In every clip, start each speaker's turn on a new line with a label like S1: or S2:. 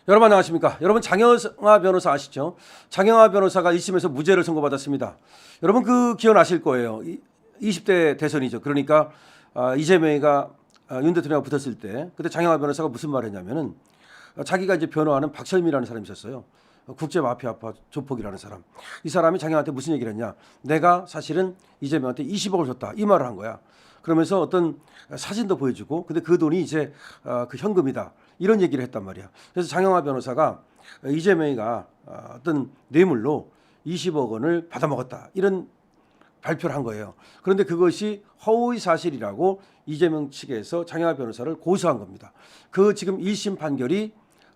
S1: 여러분 안녕하십니까? 여러분 장영하 변호사 아시죠? 장영하 변호사가 1심에서 무죄를 선고받았습니다. 여러분 그 기억나실 거예요. 20대 대선이죠. 그러니까 이재명이가 윤 대통령과 붙었을 때 그때 장영하 변호사가 무슨 말을 했냐면은 자기가 이제 변호하는 박철민이라는 사람이 있었어요. 국제 마피아파 조폭이라는 사람. 이 사람이 장영한테 무슨 얘기를 했냐? 내가 사실은 이재명한테 20억을 줬다. 이 말을 한 거야. 그러면서 어떤 사진도 보여주고 근데 그 돈이 이제 그 현금이다. 이런 얘기를 했단 말이야. 그래서 장영하 변호사가 이재명이가 어떤 뇌물로 20억 원을 받아먹었다. 이런 발표를 한 거예요. 그런데 그것이 허위 사실이라고 이재명 측에서 장영하 변호사를 고소한 겁니다. 그 지금 1심 판결이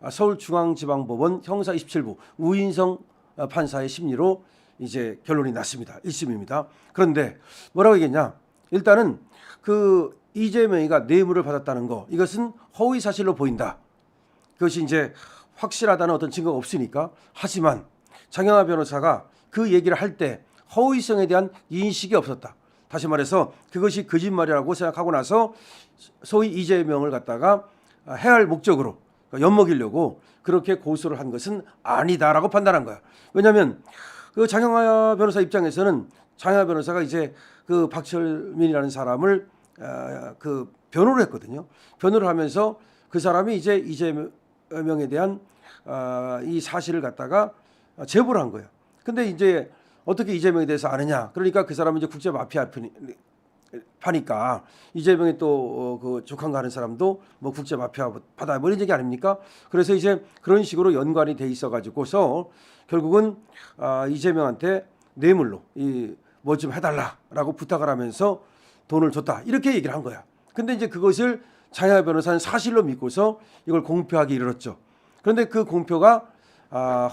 S1: 서울중앙지방법원 형사 27부 우인성 판사의 심리로 이제 결론이 났습니다. 1심입니다. 그런데 뭐라고 얘기했냐? 일단은 그 이재명이가 뇌물을 받았다는 거 이것은 허위 사실로 보인다. 그것이 이제 확실하다는 어떤 증거가 없으니까. 하지만 장영하 변호사가 그 얘기를 할 때 허위성에 대한 인식이 없었다. 다시 말해서 그것이 거짓말이라고 생각하고 나서 소위 이재명을 갖다가 해할 목적으로 엿먹이려고 그렇게 고소를 한 것은 아니다라고 판단한 거야. 왜냐하면 그 장영하 변호사 입장에서는 장영하 변호사가 이제 그 박철민이라는 사람을 그 변호를 했거든요. 변호를 하면서 그 사람이 이제 이재명에 대한 이 사실을 갖다가 제보를 한 거예요. 근데 이제 어떻게 이재명에 대해서 아느냐? 그러니까 그 사람은 이제 국제 마피아파니까 이재명이 또 그 조카가 하는 사람도 뭐 국제 마피아파다 뭐 이런 얘기 아닙니까? 그래서 이제 그런 식으로 연관이 돼 있어 가지고서 결국은 이재명한테 뇌물로 이 뭐 좀 해달라라고 부탁을 하면서 돈을 줬다 이렇게 얘기를 한 거야. 근데 이제 그것을 장영하 변호사는 사실로 믿고서 이걸 공표하기 이르렀죠. 그런데 그 공표가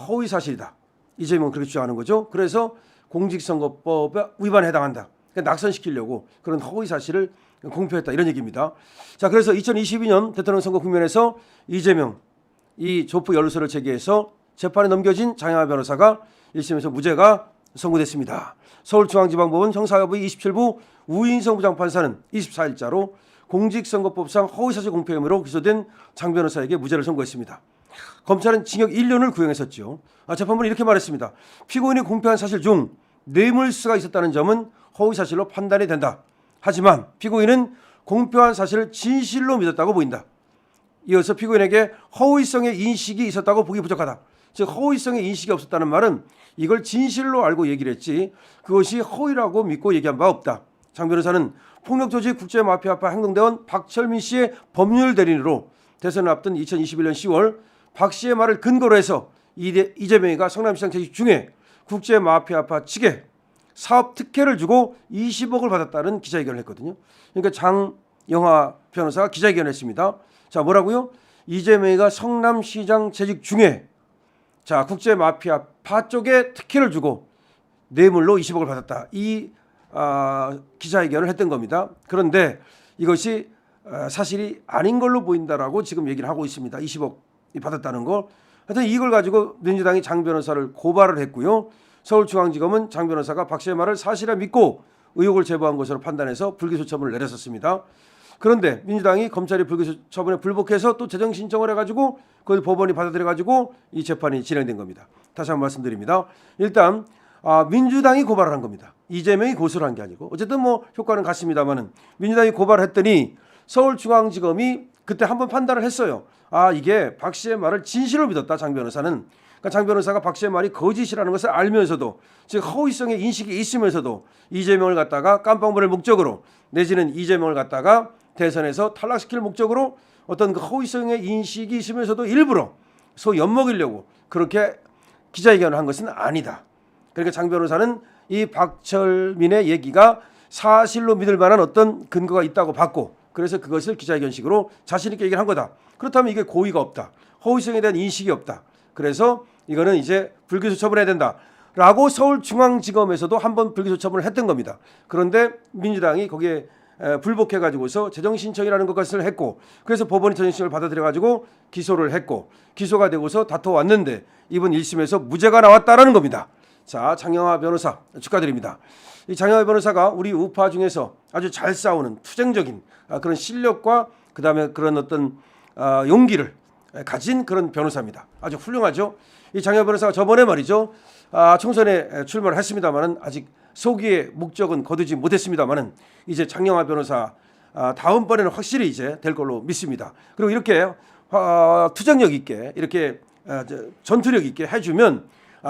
S1: 허위 사실이다. 이재명은 그렇게 주장하는 거죠. 그래서 공직선거법 위반에 해당한다. 그러니까 낙선시키려고 그런 허위 사실을 공표했다 이런 얘기입니다. 자, 그래서 2022년 대통령 선거 국면에서 이재명 이 조폭 연루서를 제기해서 재판에 넘겨진 장영하 변호사가 1심에서 무죄가 선고됐습니다. 서울중앙지방법원 형사부 27부 우인성 부장판사는 24일자로 공직선거법상 허위사실 공표 혐의로 기소된 장 변호사에게 무죄를 선고했습니다. 검찰은 징역 1년을 구형했었죠. 재판부는 이렇게 말했습니다. 피고인이 공표한 사실 중 뇌물수가 있었다는 점은 허위사실로 판단이 된다. 하지만 피고인은 공표한 사실을 진실로 믿었다고 보인다. 이어서 피고인에게 허위성의 인식이 있었다고 보기 부족하다. 즉 허위성의 인식이 없었다는 말은 이걸 진실로 알고 얘기를 했지 그것이 허위라고 믿고 얘기한 바 없다. 장 변호사는 폭력조직 국제마피아파 행동대원 박철민 씨의 법률 대리인으로 대선을 앞둔 2021년 10월 박 씨의 말을 근거로 해서 이재명이가 성남시장 재직 중에 국제마피아파 측에 사업 특혜를 주고 20억을 받았다는 기자회견을 했거든요. 그러니까 장영하 변호사가 기자회견을 했습니다. 자, 뭐라고요? 이재명이가 성남시장 재직 중에 자, 국제 마피아파 쪽에 특혜를 주고 뇌물로 20억을 받았다. 이 기자회견을 했던 겁니다. 그런데 이것이 사실이 아닌 걸로 보인다라고 지금 얘기를 하고 있습니다. 20억이 받았다는 거. 하여튼 이걸 가지고 민주당이 장 변호사를 고발을 했고요. 서울중앙지검은 장 변호사가 박 씨의 말을 사실에 믿고 의혹을 제보한 것으로 판단해서 불기소 처분을 내렸었습니다. 그런데 민주당이 검찰이 불기소 처분에 불복해서 또 재정 신청을 해가지고 그걸 법원이 받아들여가지고 이 재판이 진행된 겁니다. 다시 한번 말씀드립니다. 일단 민주당이 고발을 한 겁니다. 이재명이 고소를 한 게 아니고 어쨌든 뭐 효과는 같습니다만은 민주당이 고발을 했더니 서울중앙지검이 그때 한번 판단을 했어요. 이게 박 씨의 말을 진실로 믿었다. 장 변호사는. 그러니까 장 변호사가 박 씨의 말이 거짓이라는 것을 알면서도 즉 허위성의 인식이 있으면서도 이재명을 갖다가 깜빵 부를 목적으로 내지는 이재명을 갖다가 대선에서 탈락시킬 목적으로 어떤 그 허위성의 인식이 있으면서도 일부러 소위 엿먹이려고 그렇게 기자회견을 한 것은 아니다. 그러니까 장 변호사는 이 박철민의 얘기가 사실로 믿을 만한 어떤 근거가 있다고 봤고 그래서 그것을 기자회견식으로 자신 있게 얘기를 한 거다. 그렇다면 이게 고의가 없다. 허위성에 대한 인식이 없다. 그래서 이거는 이제 불기소 처분해야 된다라고 서울중앙지검에서도 한번 불기소 처분을 했던 겁니다. 그런데 민주당이 거기에 불복해가지고서 재정신청이라는 것을 했고 그래서 법원이 재정신청을 받아들여가지고 기소를 했고 기소가 되고서 다퉈왔는데 이번 1심에서 무죄가 나왔다라는 겁니다. 자, 장영하 변호사 축하드립니다. 이 장영하 변호사가 우리 우파 중에서 아주 잘 싸우는 투쟁적인 그런 실력과 그다음에 그런 어떤 용기를 가진 그런 변호사입니다. 아주 훌륭하죠. 이 장혜화 변호사가 저번에 말이죠. 총선에 출마를 했습니다만은 아직 소기의 목적은 거두지 못했습니다만은 이제 장혜화 변호사 다음번에는 확실히 이제 될 걸로 믿습니다. 그리고 이렇게 투쟁력 있게 이렇게 전투력 있게 해주면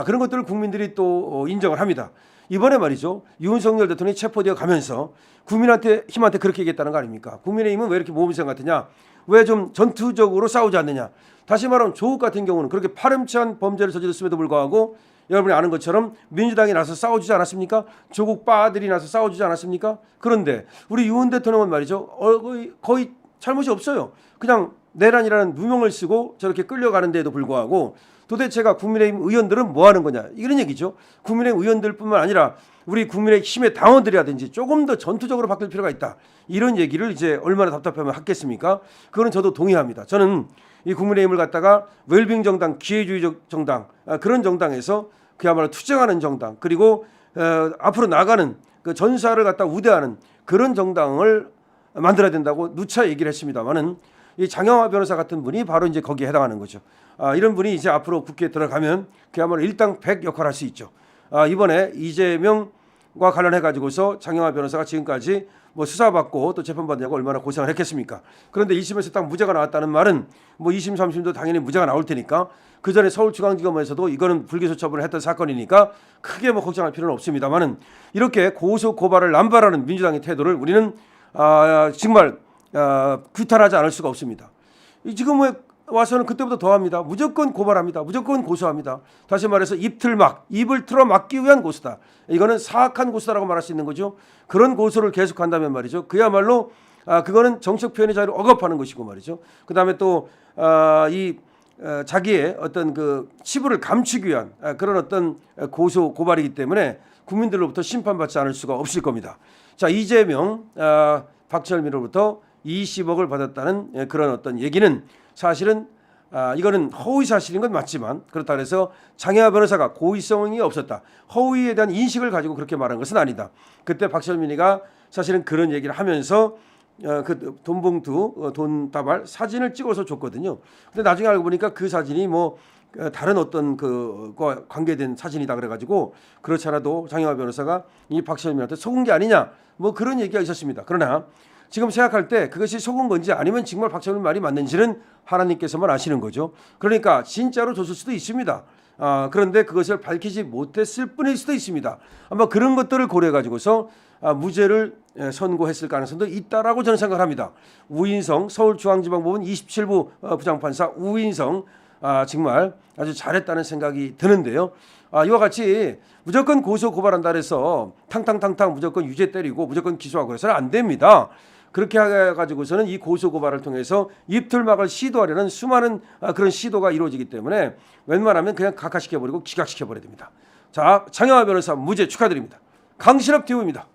S1: 그런 것들을 국민들이 또 인정을 합니다. 이번에 말이죠. 윤석열 대통령이 체포되어 가면서 국민한테 힘한테 그렇게 얘기했다는 거 아닙니까? 국민의힘은 왜 이렇게 모범생 같으냐? 왜 좀 전투적으로 싸우지 않느냐? 다시 말하면 조국 같은 경우는 그렇게 파렴치한 범죄를 저질렀음에도 불구하고 여러분이 아는 것처럼 민주당이 나서 싸워주지 않았습니까? 조국 빠들이 나서 싸워주지 않았습니까? 그런데 우리 윤 대통령은 말이죠. 거의 잘못이 없어요. 그냥 내란이라는 누명을 쓰고 저렇게 끌려가는 데에도 불구하고 도대체가 국민의힘 의원들은 뭐 하는 거냐 이런 얘기죠. 국민의힘 의원들뿐만 아니라 우리 국민의힘의 당원들이라든지 조금 더 전투적으로 바뀔 필요가 있다. 이런 얘기를 이제 얼마나 답답하면 하겠습니까? 그거는 저도 동의합니다. 저는 이 국민의힘을 갖다가 웰빙 정당, 기회주의적 정당 그런 정당에서 그야말로 투쟁하는 정당 그리고 앞으로 나가는 그 전사를 갖다 우대하는 그런 정당을 만들어야 된다고 누차 얘기를 했습니다만은 이 장혜화 변호사 같은 분이 바로 이제 거기에 해당하는 거죠. 이런 분이 이제 앞으로 국회에 들어가면 그야말로 일당백 역할을 할 수 있죠. 이번에 이재명과 관련해 가지고서 장혜화 변호사가 지금까지 뭐 수사받고 또 재판받느냐고 얼마나 고생을 했겠습니까? 그런데 1심에서 딱 무죄가 나왔다는 말은 뭐 2심, 3심도 당연히 무죄가 나올 테니까 그 전에 서울중앙지검에서도 이거는 불기소 처분을 했던 사건이니까 크게 뭐 걱정할 필요는 없습니다만은 이렇게 고소 고발을 남발하는 민주당의 태도를 우리는 정말 규탄하지 않을 수가 없습니다. 지금 와서는 그때보다 더합니다. 무조건 고발합니다. 무조건 고소합니다. 다시 말해서 입을 틀어 막기 위한 고소다. 이거는 사악한 고소다라고 말할 수 있는 거죠. 그런 고소를 계속한다면 말이죠. 그야말로 그거는 정책 표현의 자유를 억압하는 것이고 말이죠. 그다음에 또 자기의 어떤 그 치부를 감추기 위한 그런 어떤 고소 고발이기 때문에 국민들로부터 심판받지 않을 수가 없을 겁니다. 자, 이재명 박철민으로부터 20억을 받았다는 그런 어떤 얘기는 사실은 이거는 허위 사실인 건 맞지만 그렇다 해서 장혜화 변호사가 고의성이 없었다. 허위에 대한 인식을 가지고 그렇게 말한 것은 아니다. 그때 박철민이가 사실은 그런 얘기를 하면서 그 돈봉투 돈다발 사진을 찍어서 줬거든요. 근데 나중에 알고 보니까 그 사진이 뭐 다른 어떤 그과 관계된 사진이다 그래가지고 그렇지 않아도 장혜화 변호사가 이 박철민한테 속은 게 아니냐 뭐 그런 얘기가 있었습니다. 그러나 지금 생각할 때 그것이 속은 건지 아니면 정말 박철민 말이 맞는지는 하나님께서만 아시는 거죠. 그러니까 진짜로 줬을 수도 있습니다. 그런데 그것을 밝히지 못했을 뿐일 수도 있습니다. 아마 그런 것들을 고려해 가지고서 무죄를 선고했을 가능성도 있다라고 저는 생각합니다. 우인성 서울중앙지방법원 27부 부장판사 우인성 정말 아주 잘했다는 생각이 드는데요. 이와 같이 무조건 고소 고발한다 해서 탕탕탕탕 무조건 유죄 때리고 무조건 기소하고 해서는 안 됩니다. 그렇게 해가지고서는 이 고소 고발을 통해서 입틀막을 시도하려는 수많은 그런 시도가 이루어지기 때문에 웬만하면 그냥 각하시켜버리고 기각시켜버려야 됩니다. 자, 장혜화 변호사 무죄 축하드립니다. 강신업 TV입니다.